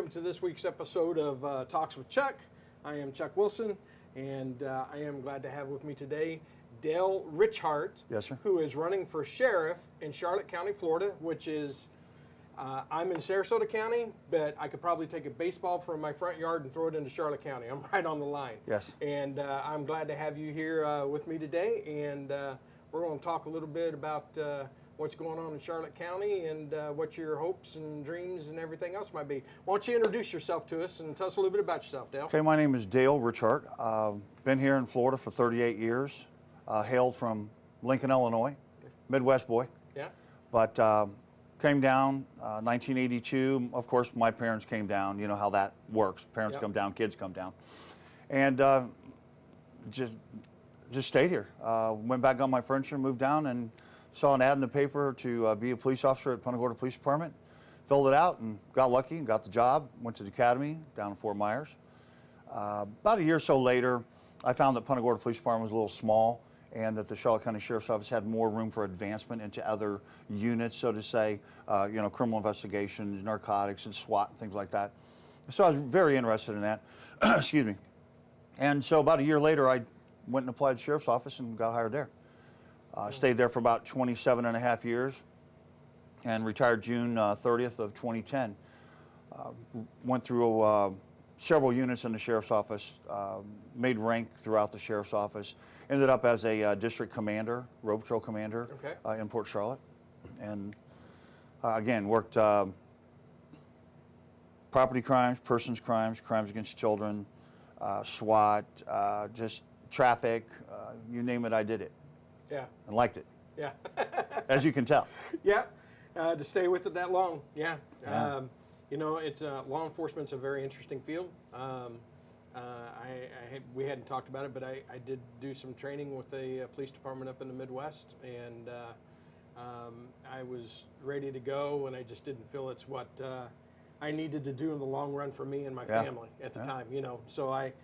welcome to this week's episode of Talks with Chuck. I am Chuck Wilson, and I am glad to have with me today Dale Ritchhart, Yes, sir. who is running for sheriff in Charlotte County, Florida, which is, I'm in Sarasota County, but I could probably take a baseball from my front yard and throw it into Charlotte County. I'm right on the line. Yes. And I'm glad to have you here with me today, and we're going to talk a little bit about what's going on in Charlotte County and what your hopes and dreams and everything else might be. Why don't you introduce yourself to us and tell us a little bit about yourself, Dale? Okay, my name is Dale Ritchhart. Been here in Florida for 38 years. Hailed from Lincoln, Illinois, Midwest boy. Yeah. But came down 1982. Of course, my parents came down. You know how that works. Parents Yep. come down, kids come down. And just stayed here. Went back, got my furniture, moved down, and saw an ad in the paper to be a police officer at Punta Gorda Police Department. Filled it out and got lucky and got the job. Went to the academy down in Fort Myers. About a year or so later, I found that Punta Gorda Police Department was a little small and that the Charlotte County Sheriff's Office had more room for advancement into other units, so to say, criminal investigations, narcotics, and SWAT, and things like that. So I was very interested in that. Excuse me. And so about a year later, I went and applied to the Sheriff's Office and got hired there. Stayed there for about 27 and a half years and retired June 30th of 2010. Went through several units in the Sheriff's Office, made rank throughout the Sheriff's Office, ended up as a district commander, road patrol commander in Port Charlotte. And again, worked property crimes, persons crimes, crimes against children, SWAT, just traffic, you name it, I did it. Yeah. And liked it. Yeah. As you can tell. Yeah. To stay with it that long. Yeah. Yeah. It's law enforcement's a very interesting field. We hadn't talked about it, but I did do some training with a police department up in the Midwest, and I was ready to go, and I just didn't feel it's what I needed to do in the long run for me and my family at the time. So I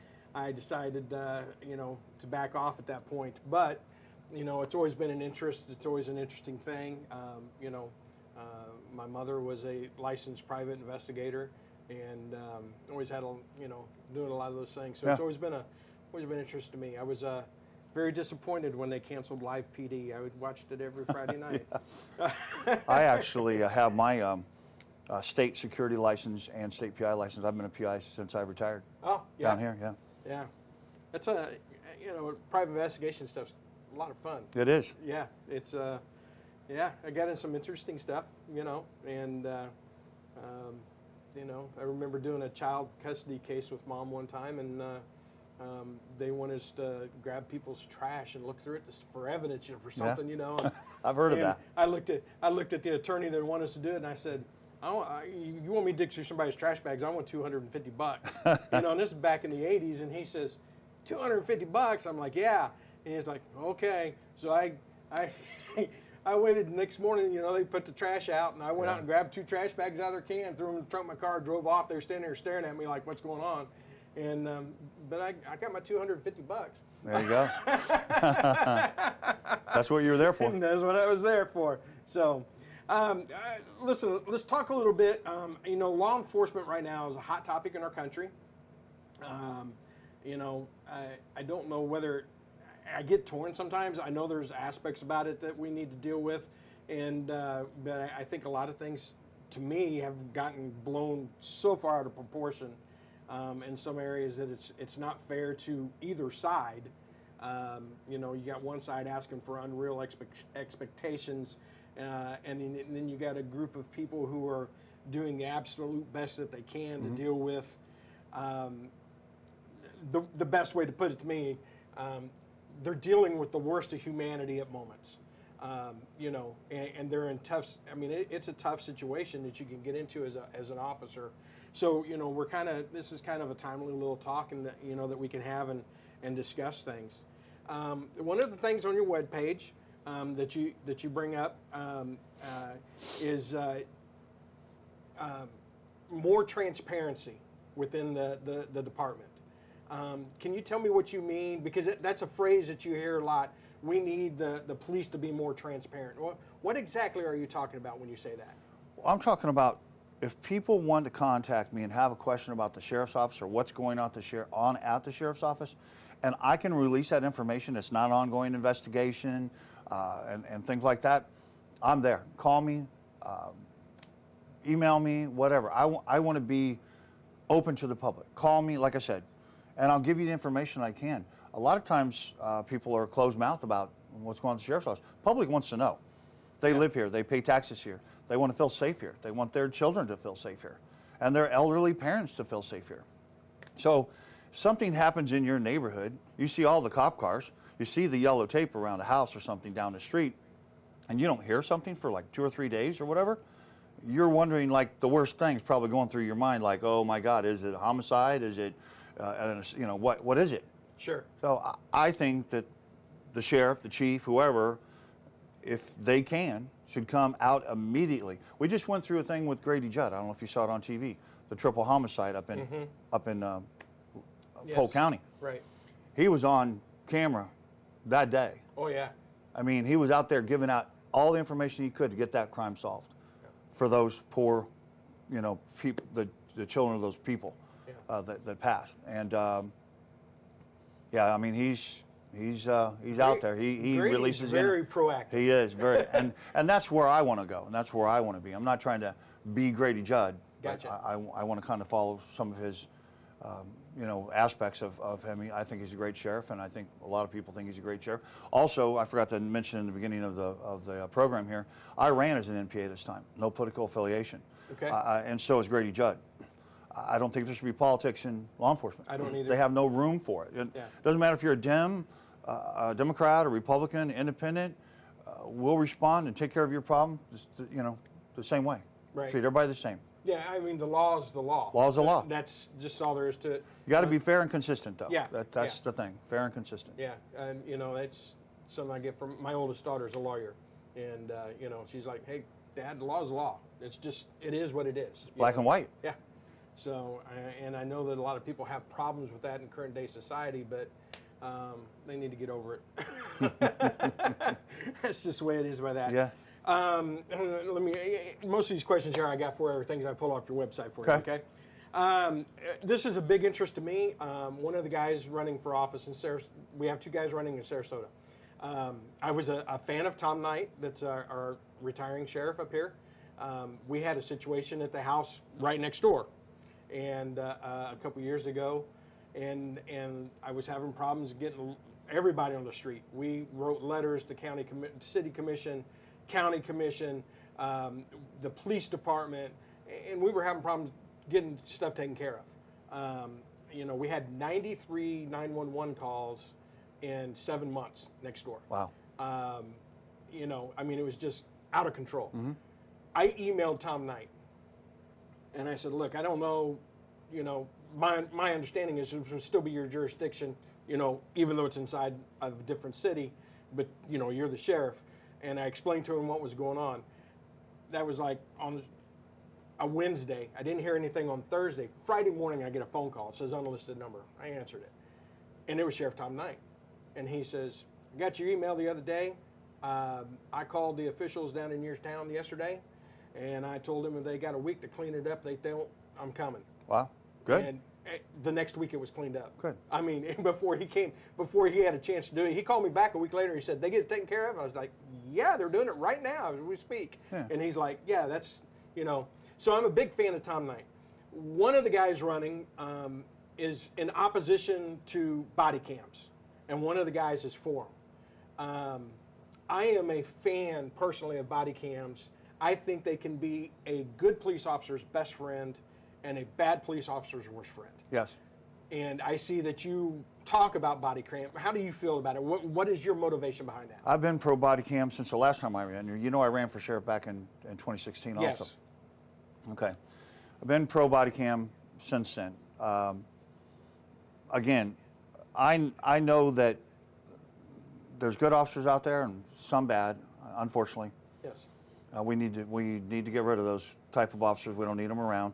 decided to back off at that point, but. It's always been an interest. It's always an interesting thing. My mother was a licensed private investigator, and always had doing a lot of those things. So it's always been interest to me. I was very disappointed when they canceled Live PD. I watched it every Friday night. I actually have my state security license and state PI license. I've been a PI since I retired. Oh, yeah. Down here, yeah. Yeah. That's private investigation stuff's a lot of fun. It is. Yeah, it's I got in some interesting stuff, and I remember doing a child custody case with Mom one time, and they wanted us to grab people's trash and look through it for evidence, for something, and, I've heard of that. I looked at the attorney that wanted us to do it, and I said, you want me to dig through somebody's trash bags? I want $250. And this is back in the '80s, and he says, $250? I'm like, yeah. And he's like, okay. So I waited the next morning, they put the trash out, and I went out and grabbed 2 trash bags out of their can, threw them in the trunk of my car, drove off. They were standing there staring at me like, what's going on? And but I got my $250. There you go. That's what you were there for. That's what I was there for. So, listen, let's talk a little bit. Law enforcement right now is a hot topic in our country. I don't know whether I get torn sometimes. I know there's aspects about it that we need to deal with, and but I think a lot of things, to me, have gotten blown so far out of proportion in some areas that it's not fair to either side. You got one side asking for unreal expectations, and then you got a group of people who are doing the absolute best that they can to deal with. The best way to put it to me. They're dealing with the worst of humanity at moments, and they're in tough. It's a tough situation that you can get into as an officer. So this is kind of a timely little talk, and that we can have and discuss things. One of the things on your webpage that you bring up is more transparency within the department. Can you tell me what you mean? Because that's a phrase that you hear a lot. We need the police to be more transparent. What exactly are you talking about when you say that? I'm talking about if people want to contact me and have a question about the sheriff's office or what's going on at the sheriff's office, and I can release that information, it's not an ongoing investigation and things like that, I'm there. Call me, email me, whatever. I want to be open to the public. Call me, like I said, and I'll give you the information I can. A lot of times people are closed-mouthed about what's going on at the sheriff's office. The public wants to know. They live here. They pay taxes here. They want to feel safe here. They want their children to feel safe here and their elderly parents to feel safe here. So something happens in your neighborhood, you see all the cop cars, you see the yellow tape around a house or something down the street, and you don't hear something for like 2 or 3 days or whatever, you're wondering, like, the worst thing's probably going through your mind, like, oh my God, is it a homicide? Is it, what is it? Sure. So I think that the sheriff, the chief, whoever, if they can, should come out immediately. We just went through a thing with Grady Judd. I don't know if you saw it on TV, the triple homicide up in Polk County. Right. He was on camera that day. Oh yeah. I mean, he was out there giving out all the information he could to get that crime solved for those poor, people, the children of those people that passed. And I mean, he's out there. He releases very proactive. He is very, and that's where I want to go, and that's where I want to be. I'm not trying to be Grady Judd. Gotcha. But I want to kind of follow some of his, aspects of him. I think he's a great sheriff, and I think a lot of people think he's a great sheriff. Also, I forgot to mention in the beginning of the program here, I ran as an NPA this time, no political affiliation. Okay. And so is Grady Judd. I don't think there should be politics in law enforcement. I don't either. They have no room for it. It doesn't matter if you're a Democrat, a Republican, independent. We'll respond and take care of your problem, the same way. Right. Treat everybody the same. Yeah, I mean, the law is the law. Law is the law. That's just all there is to it. You got to be fair and consistent, though. Yeah. That's the thing. Fair and consistent. Yeah, and that's something I get from my oldest daughter is a lawyer, and she's like, "Hey, Dad, the law is the law. It is what it is. It's black and white." Yeah. So, and I know that a lot of people have problems with that in current day society, but they need to get over it. That's just the way it is by that. Yeah. Most of these questions here I got for are things I pull off your website for you, okay? This is a big interest to me. One of the guys running for office in Sarasota, we have 2 guys running in Sarasota. I was a fan of Tom Knight, that's our retiring sheriff up here. We had a situation at the house right next door, and a couple years ago, and I was having problems getting everybody on the street. We wrote letters to city commission, county commission, the police department, and we were having problems getting stuff taken care of. We had 93 911 calls in 7 months next door. Wow. It was just out of control. Mm-hmm. I emailed Tom Knight, and I said, look, I don't know, my understanding is it would still be your jurisdiction, even though it's inside of a different city, but, you're the sheriff. And I explained to him what was going on. That was like on a Wednesday. I didn't hear anything on Thursday. Friday morning, I get a phone call. It says unlisted number. I answered it. And it was Sheriff Tom Knight. And he says, I got your email the other day. I called the officials down in your town yesterday, and I told them if they got a week to clean it up, I'm coming. Wow. Good. And the next week it was cleaned up. Good. I mean, before he had a chance to do it, he called me back a week later. He said, they get it taken care of? I was like, yeah, they're doing it right now as we speak. Yeah. And he's like, yeah, that's, So I'm a big fan of Tom Knight. One of the guys running is in opposition to body cams, and one of the guys is for them. I am a fan, personally, of body cams. I think they can be a good police officer's best friend and a bad police officer's worst friend. Yes. And I see that you talk about body cam. How do you feel about it? What is your motivation behind that? I've been pro body cam since the last time I ran. I ran for sheriff back in 2016 also. Yes. Okay. I've been pro body cam since then. Again, I know that there's good officers out there and some bad, unfortunately. Yes. We need to get rid of those type of officers. We don't need them around.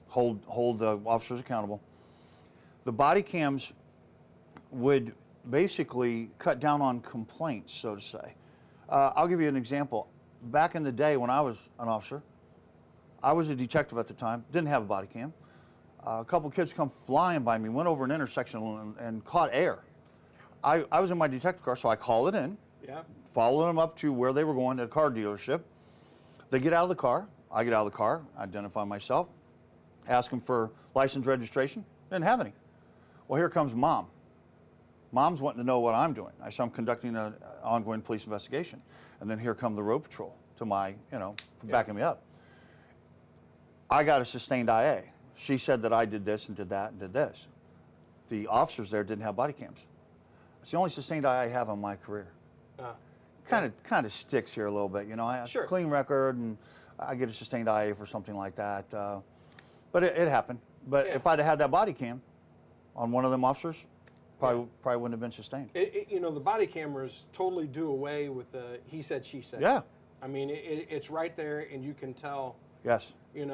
Hold the officers accountable. The body cams would basically cut down on complaints, so to say. I'll give you an example. Back in the day when I was an officer, I was a detective at the time, didn't have a body cam. A couple kids come flying by me, went over an intersection and caught air. I was in my detective car, so I call it in, Yeah. follow them up to where they were going, to a car dealership. They get out of the car, I get out of the car, identify myself, ask them for license registration, didn't have any. Well, here comes Mom. Mom's wanting to know what I'm doing. I said, I'm conducting an ongoing police investigation. And then here come the road patrol to my, backing me up. I got a sustained IA. She said that I did this and did that and did this. The officers there didn't have body cams. It's the only sustained IA I have in my career. Kind of sticks here a little bit, I have Sure. a clean record and I get a sustained IA for something like that. But it happened. But if I'd have had that body cam on one of them officers, probably wouldn't have been sustained. The body cameras totally do away with the he said, she said. Yeah. I mean, it's right there, and you can tell. Yes. It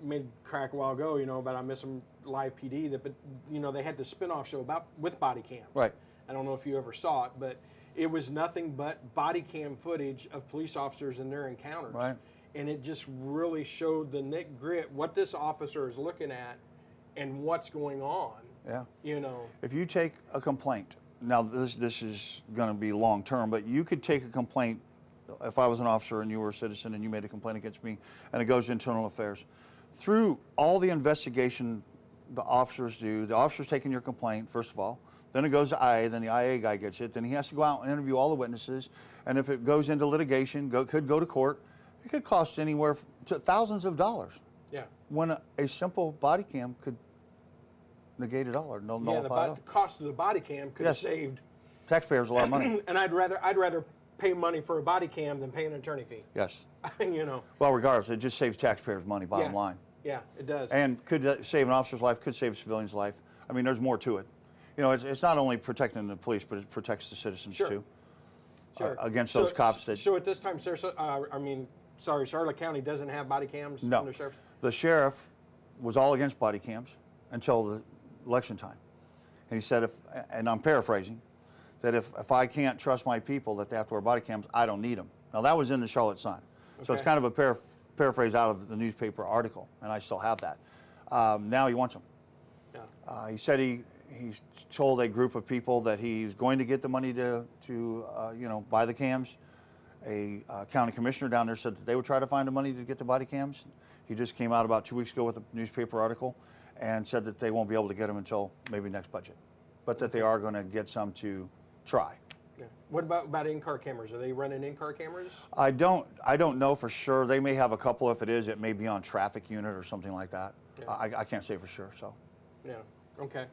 made crack a while ago, about I Miss Them Live PD, but they had the spinoff show with body cams. Right. I don't know if you ever saw it, but it was nothing but body cam footage of police officers and their encounters. Right. And it just really showed the nit grit, what this officer is looking at and what's going on. Yeah. If you take a complaint, now this is going to be long term, but you could take a complaint. If I was an officer and you were a citizen and you made a complaint against me, and it goes to internal affairs, through all the investigation the officers do, the officer's taking your complaint first of all, then it goes to IA, then the IA guy gets it, then he has to go out and interview all the witnesses, and if it goes into litigation, could go to court, it could cost anywhere to thousands of dollars. Yeah. When a simple body cam could negate it all or nullify it all. The cost of the body cam could have saved taxpayers a lot of money. And I'd rather pay money for a body cam than pay an attorney fee. Yes. Well, regardless, it just saves taxpayers money, bottom line. Yeah, it does. And could save an officer's life, could save a civilian's life. I mean, there's more to it. It's not only protecting the police, but it protects the citizens too. Sure. Against those cops that. So at this time, Charlotte County doesn't have body cams? No. In their sheriff's? The sheriff was all against body cams until the election time. And he said, and I'm paraphrasing, that if I can't trust my people that they have to wear body cams, I don't need them. Now, that was in the Charlotte Sun. So it's kind of a paraphrase out of the newspaper article, and I still have that. Now he wants them. Yeah. He said he's told a group of people that he's going to get the money to buy the cams. A county commissioner down there said that they would try to find the money to get the body cams. He just came out about 2 weeks ago with a newspaper article and said that they won't be able to get them until maybe next budget, but that they are going to get some to try. Yeah. What about in-car cameras? Are they running in-car cameras? I don't know for sure. They may have a couple. If it is, it may be on traffic unit or something like that. Yeah. I can't say for sure. So. Yeah. Okay.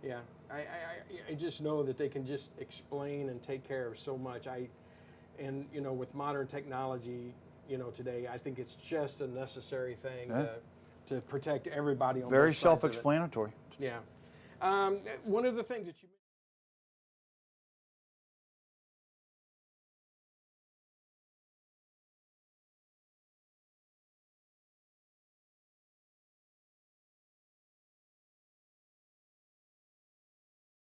Yeah. I just know that they can just explain and take care of so much. With modern technology, today, I think it's just a necessary thing to protect everybody on very both sides of it. self-explanatory. Yeah. One of the things that you